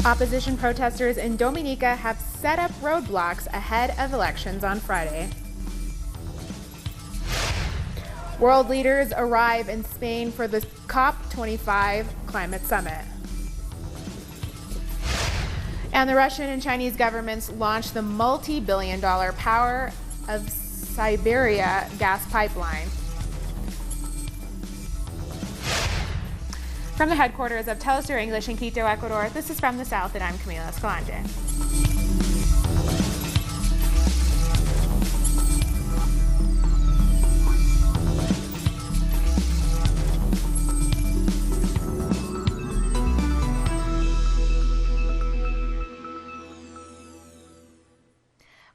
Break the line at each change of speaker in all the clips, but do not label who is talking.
Opposition protesters in Dominica have set up roadblocks ahead of elections on Friday. World leaders arrive in Spain for the COP25 climate summit. And the Russian and Chinese governments launched the multi-billion-dollar Power of Siberia gas pipeline. From the headquarters of Telesur English in Quito, Ecuador, this is From the South, and I'm Camila Escalante.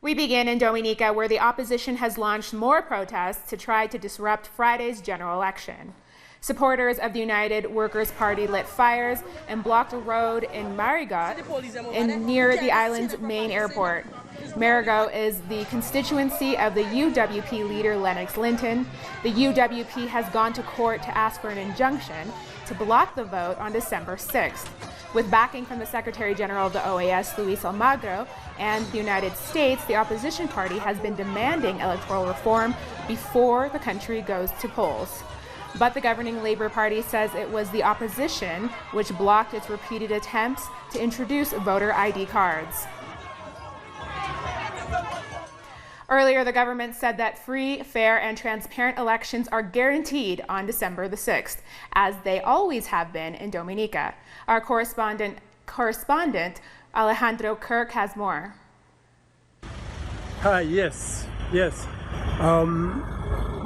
We begin in Dominica, where the opposition has launched more protests to try to disrupt Friday's general election. Supporters of the United Workers' Party lit fires and blocked a road in Marigot near the island's main airport. Marigot is the constituency of the UWP leader Lennox Linton. The UWP has gone to court to ask for an injunction to block the vote on December 6th. With backing from the Secretary-General of the OAS, Luis Almagro, and the United States, the opposition party has been demanding electoral reform before the country goes to polls. But the governing Labour Party says it was the opposition which blocked its repeated attempts to introduce voter ID cards. Earlier, the government said that free, fair, and transparent elections are guaranteed on December the 6th, as they always have been in Dominica. Our correspondent Alejandro Kirk has more.
Hi, yes.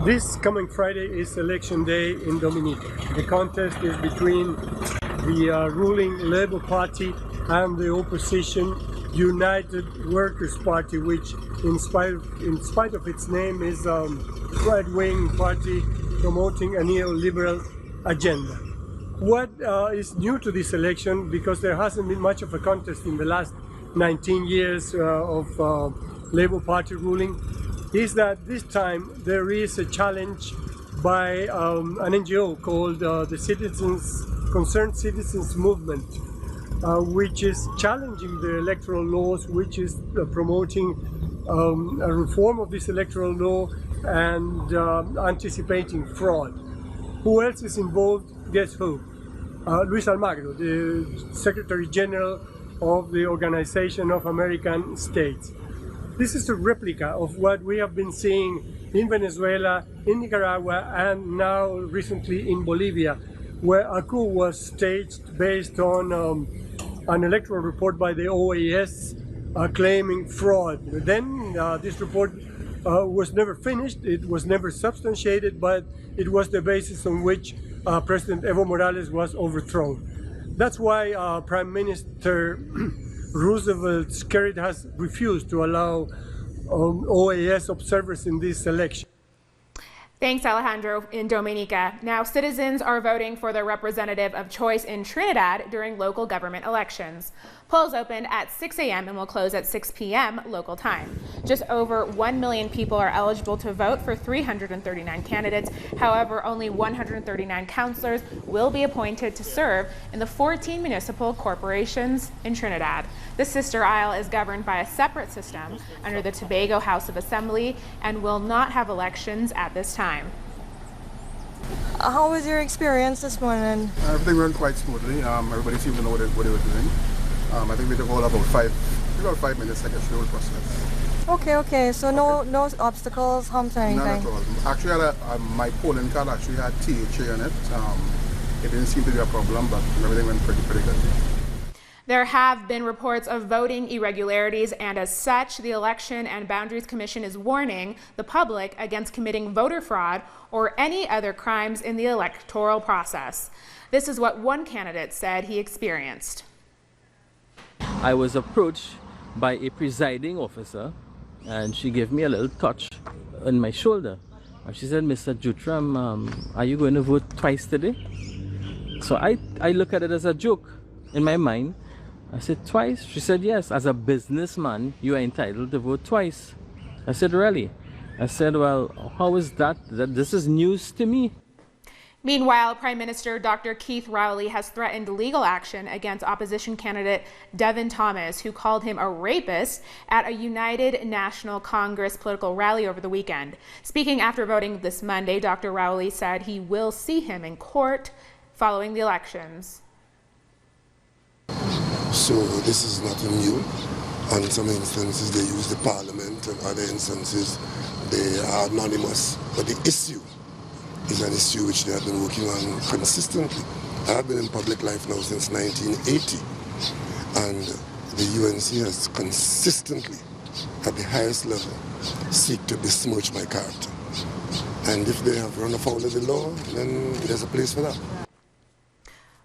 This coming Friday is election day in Dominica. The contest is between the ruling Labour Party and the opposition United Workers' Party, which in spite of its name is a right-wing party promoting a neoliberal agenda. What is new to this election, because there hasn't been much of a contest in the last 19 years of Labour Party ruling, is that this time there is a challenge by an NGO called the Concerned Citizens Movement, which is challenging the electoral laws, which is promoting a reform of this electoral law and anticipating fraud. Who else is involved? Guess who? Luis Almagro, the Secretary-General of the Organization of American States. This is a replica of what we have been seeing in Venezuela, in Nicaragua, and now recently in Bolivia, where a coup was staged based on an electoral report by the OAS claiming fraud. Then this report was never finished, it was never substantiated, but it was the basis on which President Evo Morales was overthrown. That's why Prime Minister Roosevelt's Kerry has refused to allow OAS observers in this election.
Thanks, Alejandro. In Dominica, now citizens are voting for their representative of choice in Trinidad during local government elections. Polls opened at 6 a.m. and will close at 6 p.m. local time. Just over 1 million people are eligible to vote for 339 candidates. However, only 139 councillors will be appointed to serve in the 14 municipal corporations in Trinidad. The sister isle is governed by a separate system under the Tobago House of Assembly and will not have elections at this time.
How was your experience this morning?
Everything went quite smoothly. Everybody seemed to know what they were doing. I think we took all about 5 minutes, I guess, the whole process.
Okay. So no obstacles, humps, or anything?
None at all. Actually, my polling card actually had THA on it. It didn't seem to be a problem, but everything went pretty good.
There have been reports of voting irregularities, and as such, the Election and Boundaries Commission is warning the public against committing voter fraud or any other crimes in the electoral process. This is what one candidate said he experienced.
I was approached by a presiding officer, and she gave me a little touch on my shoulder. And she said, "Mr. Jutram, are you going to vote twice today?" So I look at it as a joke in my mind. I said, "Twice?" She said, "Yes, as a businessman, you are entitled to vote twice." I said, "Really?" I said, "Well, how is that? This is news to me."
Meanwhile, Prime Minister Dr. Keith Rowley has threatened legal action against opposition candidate Devin Thomas, who called him a rapist at a United National Congress political rally over the weekend. Speaking after voting this Monday, Dr. Rowley said he will see him in court following the elections.
So this is nothing new. On some instances they use the parliament, and other instances they are anonymous. But the issue is an issue which they have been working on consistently. I have been in public life now since 1980, and the UNC has consistently, at the highest level, seek to besmirch my character. And if they have run afoul of the law, then there's a place for that.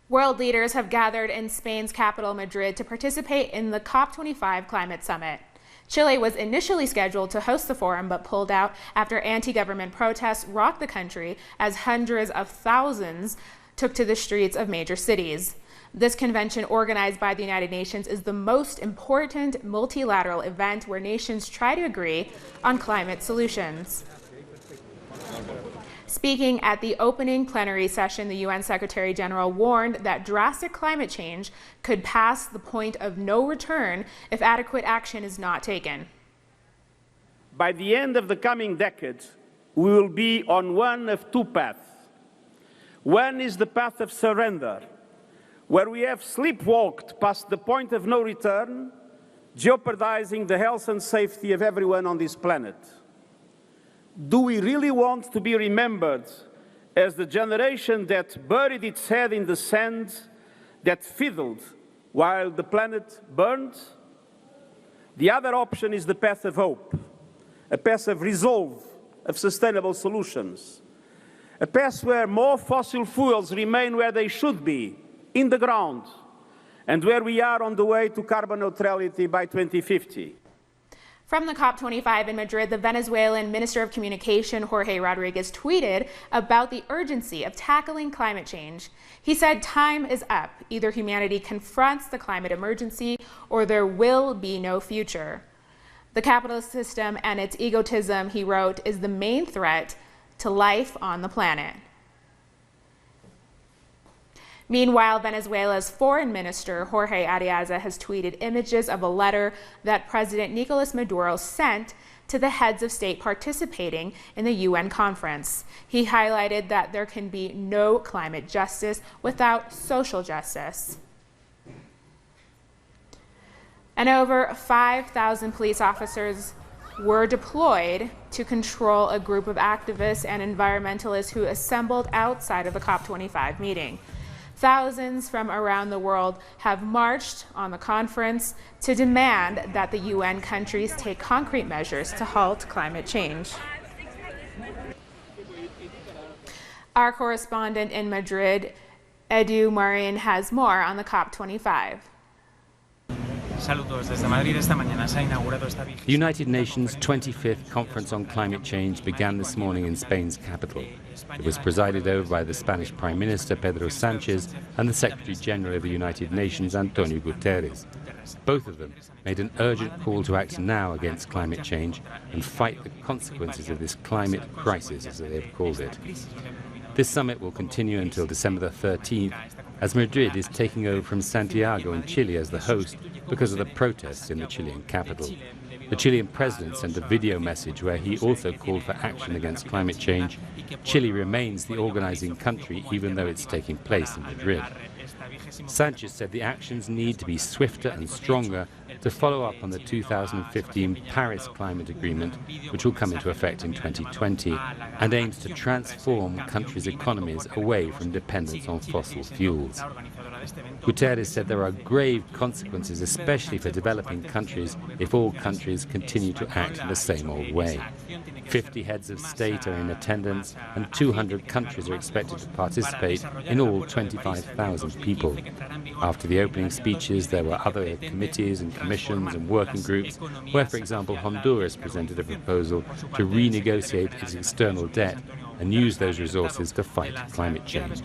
World leaders have gathered in Spain's capital, Madrid, to participate in the COP25 climate summit. Chile was initially scheduled to host the forum, but pulled out after anti-government protests rocked the country as hundreds of thousands took to the streets of major cities. This convention, organized by the United Nations, is the most important multilateral event where nations try to agree on climate solutions. Speaking at the opening plenary session, the UN Secretary-General warned that drastic climate change could pass the point of no return if adequate action is not taken.
By the end of the coming decade, we will be on one of two paths. One is the path of surrender, where we have sleepwalked past the point of no return, jeopardizing the health and safety of everyone on this planet. Do we really want to be remembered as the generation that buried its head in the sand, that fiddled while the planet burned? The other option is the path of hope, a path of resolve, of sustainable solutions, a path where more fossil fuels remain where they should be, in the ground, and where we are on the way to carbon neutrality by 2050.
From the COP25 in Madrid, the Venezuelan Minister of Communication, Jorge Rodriguez, tweeted about the urgency of tackling climate change. He said, "Time is up. Either humanity confronts the climate emergency or there will be no future." The capitalist system and its egotism, he wrote, is the main threat to life on the planet. Meanwhile, Venezuela's foreign minister, Jorge Ariaza, has tweeted images of a letter that President Nicolas Maduro sent to the heads of state participating in the UN conference. He highlighted that there can be no climate justice without social justice. And over 5,000 police officers were deployed to control a group of activists and environmentalists who assembled outside of the COP25 meeting. Thousands from around the world have marched on the conference to demand that the UN countries take concrete measures to halt climate change. Our correspondent in Madrid, Edu Marin, has more on the COP25.
The United Nations 25th Conference on Climate Change began this morning in Spain's capital. It was presided over by the Spanish Prime Minister Pedro Sanchez and the Secretary-General of the United Nations, Antonio Guterres. Both of them made an urgent call to act now against climate change and fight the consequences of this climate crisis, as they have called it. This summit will continue until December the 13th, as Madrid is taking over from Santiago in Chile as the host because of the protests in the Chilean capital. The Chilean president sent a video message where he also called for action against climate change. Chile remains the organizing country, even though it's taking place in Madrid. Sanchez said the actions need to be swifter and stronger to follow up on the 2015 Paris Climate Agreement, which will come into effect in 2020, and aims to transform countries' economies away from dependence on fossil fuels. Guterres said there are grave consequences, especially for developing countries, if all countries continue to act in the same old way. 50 heads of state are in attendance, and 200 countries are expected to participate, in all 25,000 people. After the opening speeches, there were other committees and commissions and working groups where, for example, Honduras presented a proposal to renegotiate its external debt and use those resources to fight climate change.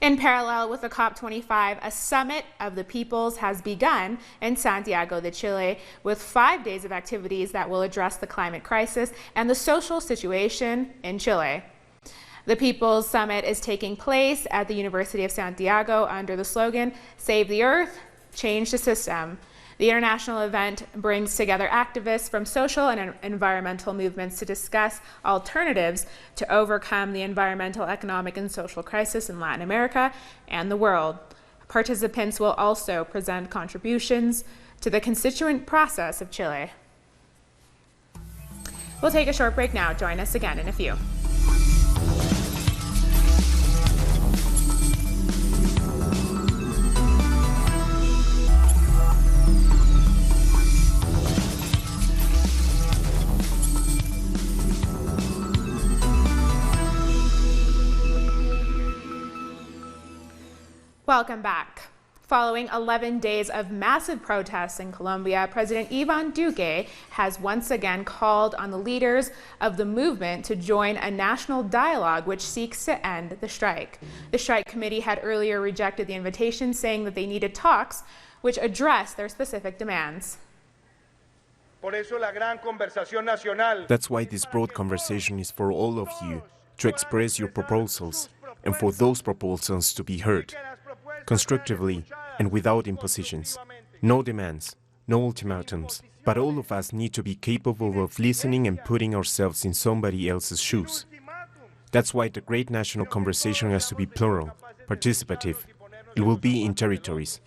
In parallel with the COP25, a summit of the peoples has begun in Santiago de Chile with 5 days of activities that will address the climate crisis and the social situation in Chile. The People's Summit is taking place at the University of Santiago under the slogan, "Save the Earth, Change the System." The international event brings together activists from social and environmental movements to discuss alternatives to overcome the environmental, economic, and social crisis in Latin America and the world. Participants will also present contributions to the constituent process of Chile. We'll take a short break now. Join us again in a few. Welcome back. Following 11 days of massive protests in Colombia, President Iván Duque has once again called on the leaders of the movement to join a national dialogue which seeks to end the strike. The strike committee had earlier rejected the invitation, saying that they needed talks which address their specific demands.
That's why this broad conversation is for all of you, to express your proposals, and for those proposals to be heard. Constructively and without impositions. No demands, no ultimatums, but all of us need to be capable of listening and putting ourselves in somebody else's shoes. That's why the great national conversation has to be plural, participative. It will be in territories.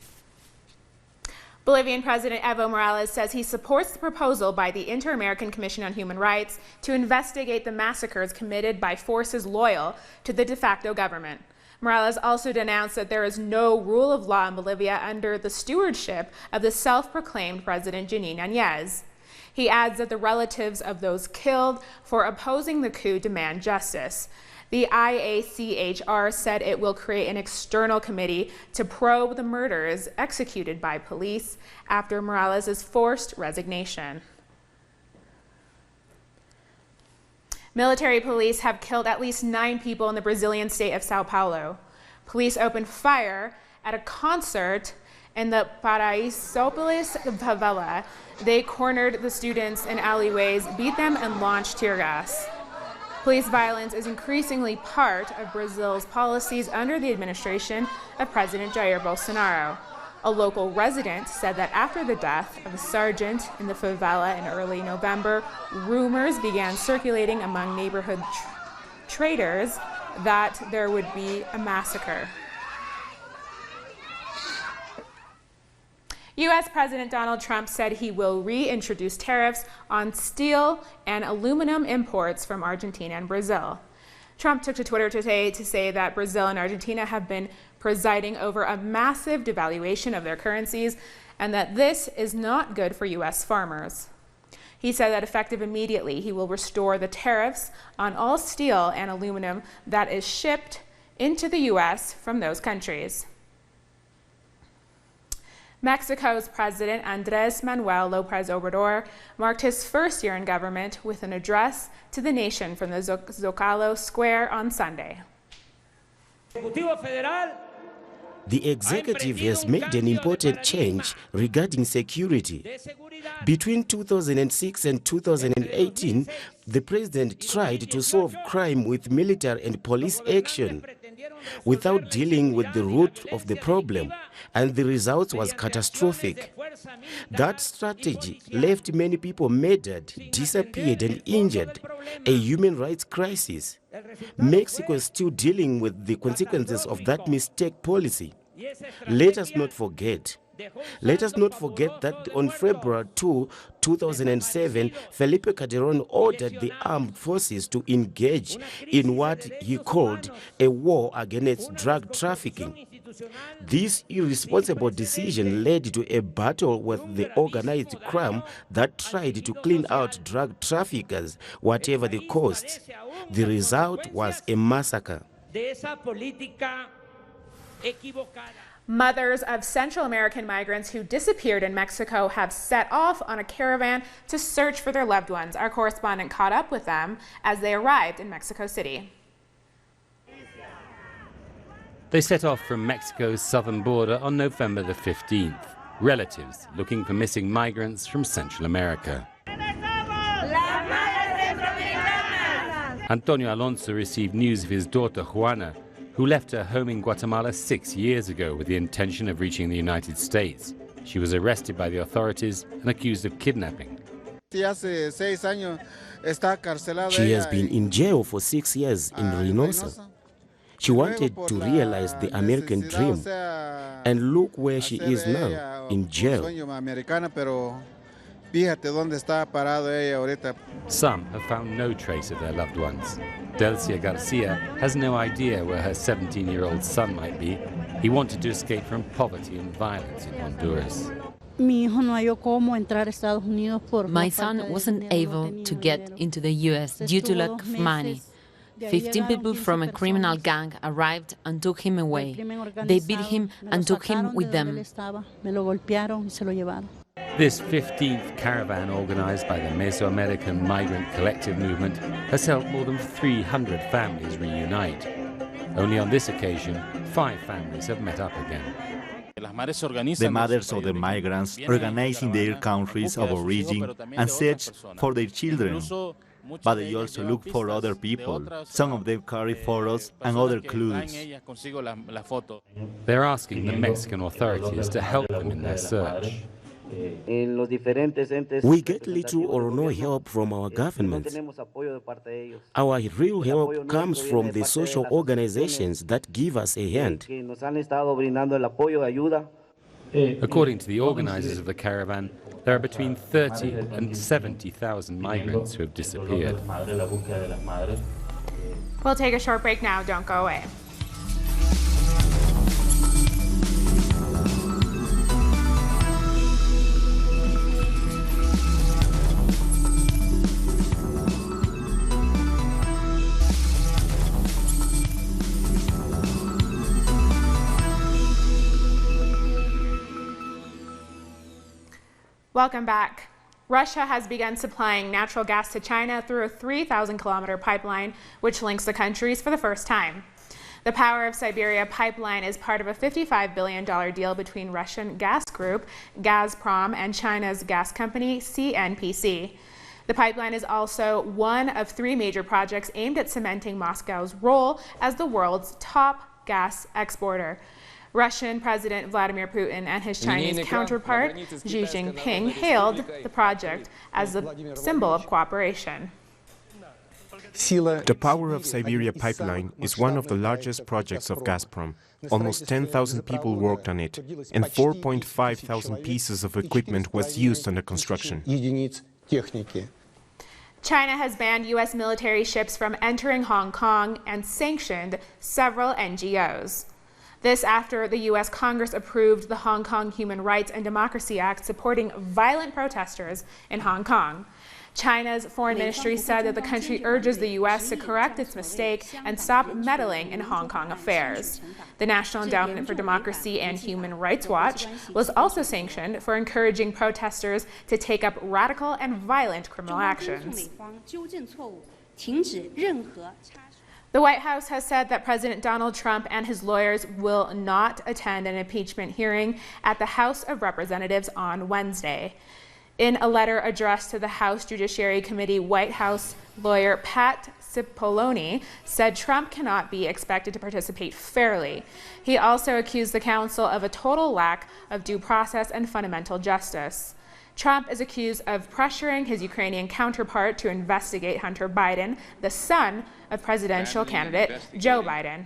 Bolivian President Evo Morales says he supports the proposal by the Inter-American Commission on Human Rights to investigate the massacres committed by forces loyal to the de facto government. Morales also denounced that there is no rule of law in Bolivia under the stewardship of the self-proclaimed President Janine Áñez. He adds that the relatives of those killed for opposing the coup demand justice. The IACHR said it will create an external committee to probe the murders executed by police after Morales' forced resignation. Military police have killed at least 9 people in the Brazilian state of Sao Paulo. Police opened fire at a concert in the Paraisópolis favela. They cornered the students in alleyways, beat them, and launched tear gas. Police violence is increasingly part of Brazil's policies under the administration of President Jair Bolsonaro. A local resident said that after the death of a sergeant in the favela in early November, rumors began circulating among neighborhood traders that there would be a massacre. U.S. President Donald Trump said he will reintroduce tariffs on steel and aluminum imports from Argentina and Brazil. Trump took to Twitter today to say that Brazil and Argentina have been presiding over a massive devaluation of their currencies and that this is not good for U.S. farmers. He said that effective immediately, he will restore the tariffs on all steel and aluminum that is shipped into the U.S. from those countries. Mexico's President Andrés Manuel López Obrador marked his first year in government with an address to the nation from the Zócalo Square on Sunday.
The executive has made an important change regarding security. Between 2006 and 2018, the president tried to solve crime with military and police action without dealing with the root of the problem, and the result was catastrophic. That strategy left many people murdered, disappeared, and injured, a human rights crisis. Mexico is still dealing with the consequences of that mistake policy. Let us not forget. Let us not forget that on February 2, 2007, Felipe Calderón ordered the armed forces to engage in what he called a war against drug trafficking. This irresponsible decision led to a battle with the organized crime that tried to clean out drug traffickers, whatever the cost. The result was a massacre.
Mothers of Central American migrants who disappeared in Mexico have set off on a caravan to search for their loved ones. Our correspondent caught up with them as they arrived in Mexico City.
They set off from Mexico's southern border on November the 15th. Relatives looking for missing migrants from Central America. Antonio Alonso received news of his daughter Juana, who left her home in Guatemala 6 years ago with the intention of reaching the United States. She was arrested by the authorities and accused of kidnapping.
She has been in jail for 6 years in Reynosa. She wanted to realize the American dream, and look where she is now, in jail.
Some have found no trace of their loved ones. Delcia Garcia has no idea where her 17-year-old son might be. He wanted to escape from poverty and violence in Honduras.
My son wasn't able to get into the U.S. due to lack of money. 15 people from a criminal gang arrived and took him away. They beat him and took him with them.
This 15th caravan, organized by the Mesoamerican Migrant Collective Movement, has helped more than 300 families reunite. Only on this occasion, 5 families have met up again.
The mothers of the migrants organize in their countries of origin and search for their children. But they also look for other people. Some of them carry photos and other clues.
They're asking the Mexican authorities to help them in their search.
We get little or no help from our government. Our real help comes from the social organizations that give us a hand.
According to the organizers of the caravan, there are between 30 and 70,000 migrants who have disappeared.
We'll take a short break now. Don't go away. Welcome back. Russia has begun supplying natural gas to China through a 3,000-kilometer pipeline, which links the countries for the first time. The Power of Siberia pipeline is part of a $55 billion deal between Russian gas group Gazprom and China's gas company CNPC. The pipeline is also one of 3 major projects aimed at cementing Moscow's role as the world's top gas exporter. Russian President Vladimir Putin and his Chinese counterpart Xi Jinping hailed the project as a symbol of cooperation.
The Power of Siberia pipeline is one of the largest projects of Gazprom. Almost 10,000 people worked on it, and 4,500 pieces of equipment was used under construction.
China has banned U.S. military ships from entering Hong Kong and sanctioned several NGOs. This after the U.S. Congress approved the Hong Kong Human Rights and Democracy Act supporting violent protesters in Hong Kong. China's foreign ministry said that the country urges the U.S. to correct its mistake and stop meddling in Hong Kong affairs. The National Endowment for Democracy and Human Rights Watch was also sanctioned for encouraging protesters to take up radical and violent criminal actions. The White House has said that President Donald Trump and his lawyers will not attend an impeachment hearing at the House of Representatives on Wednesday. In a letter addressed to the House Judiciary Committee, White House lawyer Pat Cipollone said Trump cannot be expected to participate fairly. He also accused the council of a total lack of due process and fundamental justice. Trump is accused of pressuring his Ukrainian counterpart to investigate Hunter Biden, the son of presidential candidate Joe Biden.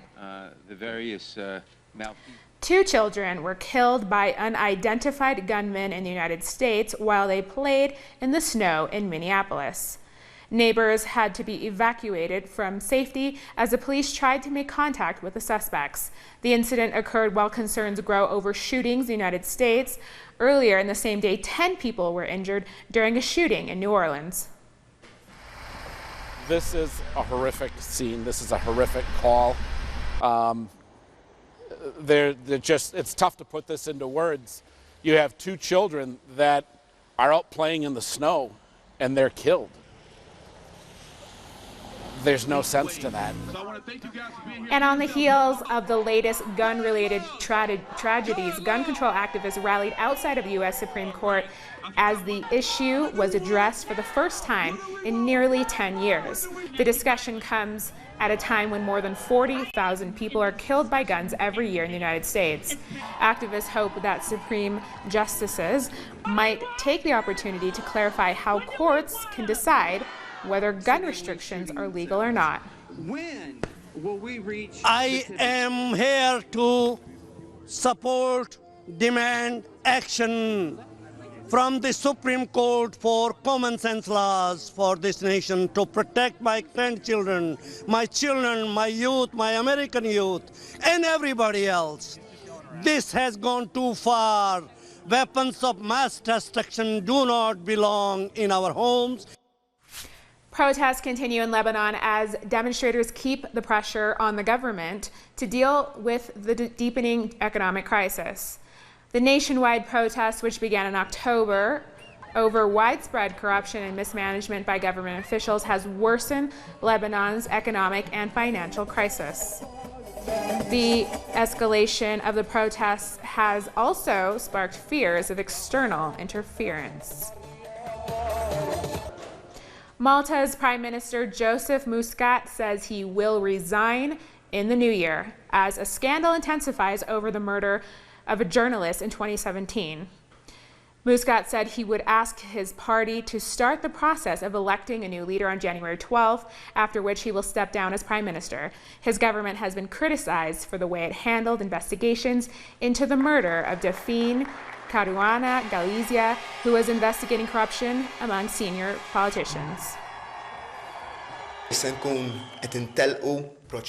2 children were killed by unidentified gunmen in the United States while they played in the snow in Minneapolis. Neighbors had to be evacuated from safety as the police tried to make contact with the suspects. The incident occurred while concerns grow over shootings in the United States. Earlier in the same day, 10 people were injured during a shooting in New Orleans.
This is a horrific scene. This is a horrific call. It's tough to put this into words. You have 2 children that are out playing in the snow and they're killed. there's no sense to that.
And on the heels of the latest gun-related tragedies, gun control activists rallied outside of the U.S. Supreme Court as the issue was addressed for the first time in nearly 10 years. The discussion comes at a time when more than 40,000 people are killed by guns every year in the United States. Activists hope that Supreme justices might take the opportunity to clarify how courts can decide whether gun restrictions are legal or not.
When will we reach? I am here to support, demand action from the Supreme Court for common sense laws for this nation to protect my grandchildren, my children, my youth, my American youth, and everybody else. This has gone too far. Weapons of mass destruction do not belong in our homes.
Protests continue in Lebanon as demonstrators keep the pressure on the government to deal with the deepening economic crisis. The nationwide protests, which began in October over widespread corruption and mismanagement by government officials, has worsened Lebanon's economic and financial crisis. The escalation of the protests has also sparked fears of external interference. Malta's Prime Minister Joseph Muscat says he will resign in the new year as a scandal intensifies over the murder of a journalist in 2017. Muscat said he would ask his party to start the process of electing a new leader on January 12th, after which he will step down as prime minister. His government has been criticized for the way it handled investigations into the murder of Delphine Caruana Galizia, who was investigating corruption among senior politicians.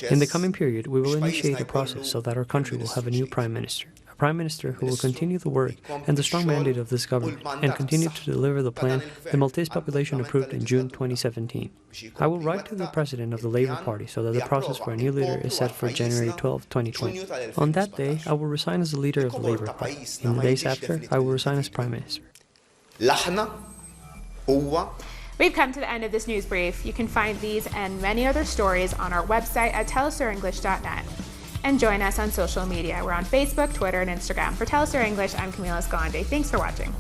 In the coming period, we will initiate a process so that our country will have a new prime minister. A prime minister who will continue the work and the strong mandate of this government and continue to deliver the plan the Maltese population approved in June 2017. I will write to the president of the Labour Party so that the process for a new leader is set for January 12, 2020. On that day, I will resign as the leader of the Labour Party. In the days after, I will resign as prime minister.
We've come to the end of this news brief. You can find these and many other stories on our website at telesaurenglish.net. And join us on social media. We're on Facebook, Twitter, and Instagram. For Telesur English, I'm Camila Escalante. Thanks for watching.